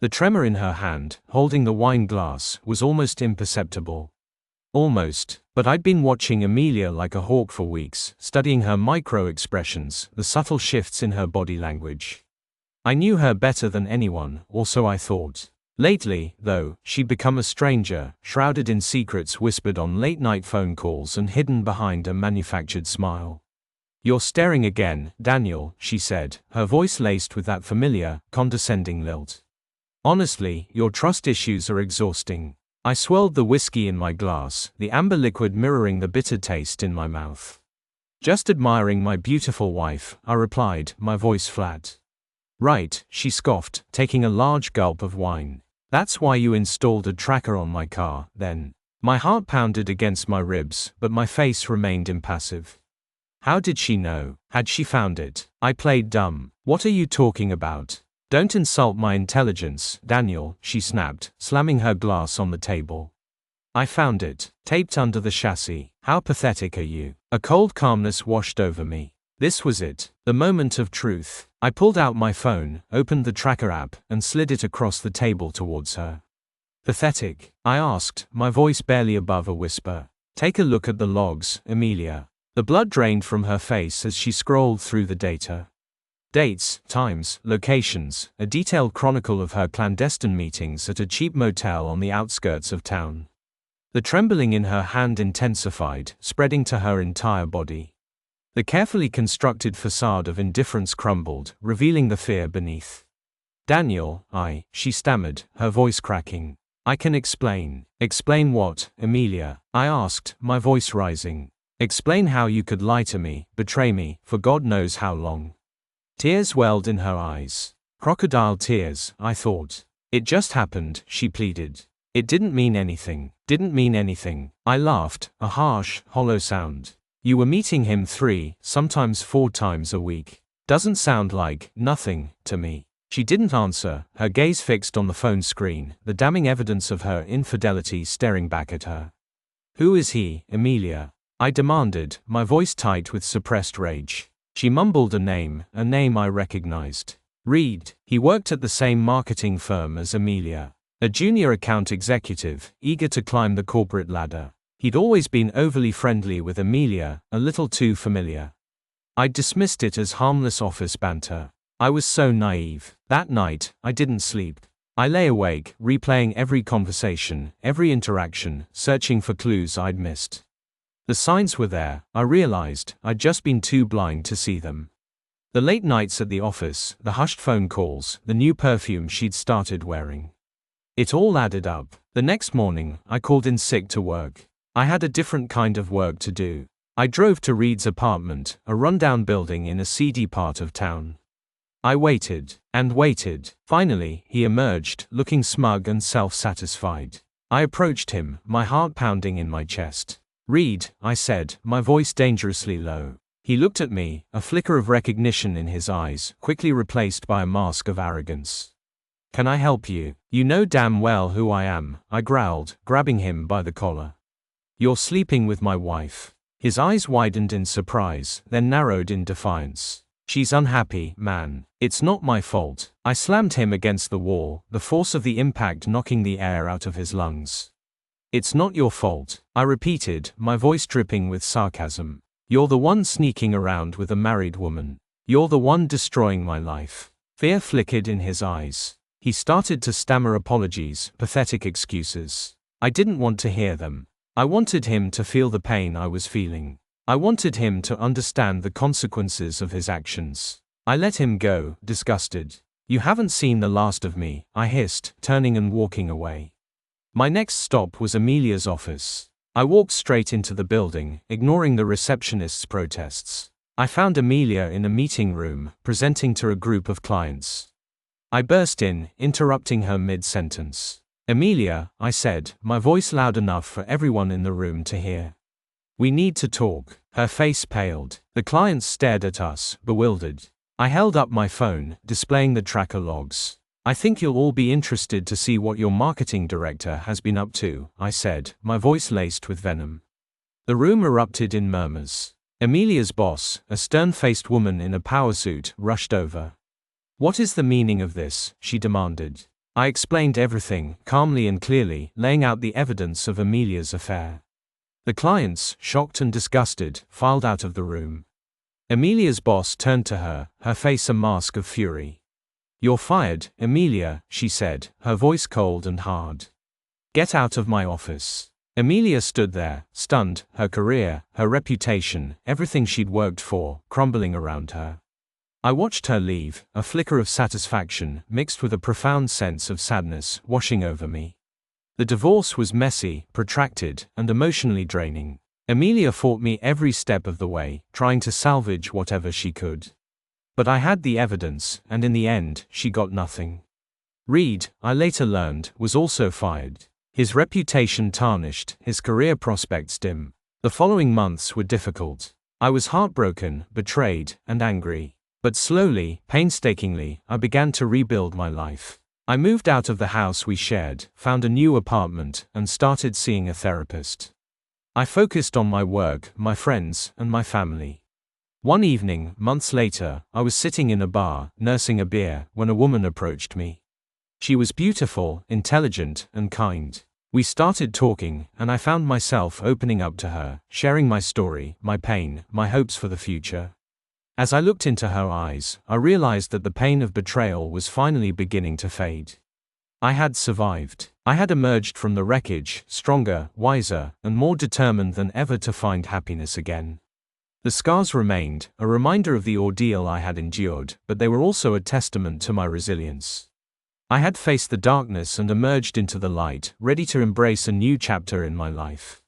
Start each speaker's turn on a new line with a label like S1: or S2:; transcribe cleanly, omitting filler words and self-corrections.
S1: The tremor in her hand, holding the wine glass, was almost imperceptible. Almost, but I'd been watching Amelia like a hawk for weeks, studying her micro-expressions, the subtle shifts in her body language. I knew her better than anyone, or so I thought. Lately, though, she'd become a stranger, shrouded in secrets whispered on late-night phone calls and hidden behind a manufactured smile. "You're staring again, Daniel," she said, her voice laced with that familiar, condescending lilt. "Honestly, your trust issues are exhausting." I swirled the whiskey in my glass, the amber liquid mirroring the bitter taste in my mouth. "Just admiring my beautiful wife," I replied, my voice flat. "Right," she scoffed, taking a large gulp of wine. "That's why you installed a tracker on my car, then." My heart pounded against my ribs, but my face remained impassive. How did she know? Had she found it? I played dumb. "What are you talking about? Don't insult my intelligence, Daniel," she snapped, slamming her glass on the table. "I found it, taped under the chassis. How pathetic are you?" A cold calmness washed over me. This was it, the moment of truth. I pulled out my phone, opened the tracker app, and slid it across the table towards her. "Pathetic?" I asked, my voice barely above a whisper. "Take a look at the logs, Amelia." The blood drained from her face as she scrolled through the data. Dates, times, locations, a detailed chronicle of her clandestine meetings at a cheap motel on the outskirts of town. The trembling in her hand intensified, spreading to her entire body. The carefully constructed facade of indifference crumbled, revealing the fear beneath. "Daniel, she stammered, her voice cracking. "I can explain." "Explain what, Amelia?" I asked, my voice rising. "Explain how you could lie to me, betray me, for God knows how long." Tears welled in her eyes. Crocodile tears, I thought. "It just happened," she pleaded. "It didn't mean anything." "Didn't mean anything." I laughed, a harsh, hollow sound. "You were meeting him 3, sometimes 4 times a week. Doesn't sound like nothing to me." She didn't answer, her gaze fixed on the phone screen, the damning evidence of her infidelity staring back at her. "Who is he, Amelia?" I demanded, my voice tight with suppressed rage. She mumbled a name I recognized. "Reid." He worked at the same marketing firm as Amelia. A junior account executive, eager to climb the corporate ladder. He'd always been overly friendly with Amelia, a little too familiar. I'd dismissed it as harmless office banter. I was so naive. That night, I didn't sleep. I lay awake, replaying every conversation, every interaction, searching for clues I'd missed. The signs were there, I realized, I'd just been too blind to see them. The late nights at the office, the hushed phone calls, the new perfume she'd started wearing. It all added up. The next morning, I called in sick to work. I had a different kind of work to do. I drove to Reid's apartment, a rundown building in a seedy part of town. I waited, and waited. Finally, he emerged, looking smug and self-satisfied. I approached him, my heart pounding in my chest. "Reid," I said, my voice dangerously low. He looked at me, a flicker of recognition in his eyes, quickly replaced by a mask of arrogance. "Can I help you?" "You know damn well who I am," I growled, grabbing him by the collar. "You're sleeping with my wife." His eyes widened in surprise, then narrowed in defiance. "She's unhappy, man. It's not my fault." I slammed him against the wall, the force of the impact knocking the air out of his lungs. "It's not your fault," I repeated, my voice dripping with sarcasm. "You're the one sneaking around with a married woman. You're the one destroying my life." Fear flickered in his eyes. He started to stammer apologies, pathetic excuses. I didn't want to hear them. I wanted him to feel the pain I was feeling. I wanted him to understand the consequences of his actions. I let him go, disgusted. "You haven't seen the last of me," I hissed, turning and walking away. My next stop was Amelia's office. I walked straight into the building, ignoring the receptionist's protests. I found Amelia in a meeting room, presenting to a group of clients. I burst in, interrupting her mid-sentence. "Amelia," I said, my voice loud enough for everyone in the room to hear. "We need to talk." Her face paled. The clients stared at us, bewildered. I held up my phone, displaying the tracker logs. "I think you'll all be interested to see what your marketing director has been up to," I said, my voice laced with venom. The room erupted in murmurs. Amelia's boss, a stern-faced woman in a power suit, rushed over. "What is the meaning of this?" she demanded. I explained everything, calmly and clearly, laying out the evidence of Amelia's affair. The clients, shocked and disgusted, filed out of the room. Amelia's boss turned to her, her face a mask of fury. "You're fired, Amelia," she said, her voice cold and hard. "Get out of my office." Amelia stood there, stunned, her career, her reputation, everything she'd worked for, crumbling around her. I watched her leave, a flicker of satisfaction, mixed with a profound sense of sadness, washing over me. The divorce was messy, protracted, and emotionally draining. Amelia fought me every step of the way, trying to salvage whatever she could. But I had the evidence, and in the end, she got nothing. Reid, I later learned, was also fired. His reputation tarnished, his career prospects dim. The following months were difficult. I was heartbroken, betrayed, and angry. But slowly, painstakingly, I began to rebuild my life. I moved out of the house we shared, found a new apartment, and started seeing a therapist. I focused on my work, my friends, and my family. One evening, months later, I was sitting in a bar, nursing a beer, when a woman approached me. She was beautiful, intelligent, and kind. We started talking, and I found myself opening up to her, sharing my story, my pain, my hopes for the future. As I looked into her eyes, I realized that the pain of betrayal was finally beginning to fade. I had survived. I had emerged from the wreckage, stronger, wiser, and more determined than ever to find happiness again. The scars remained, a reminder of the ordeal I had endured, but they were also a testament to my resilience. I had faced the darkness and emerged into the light, ready to embrace a new chapter in my life.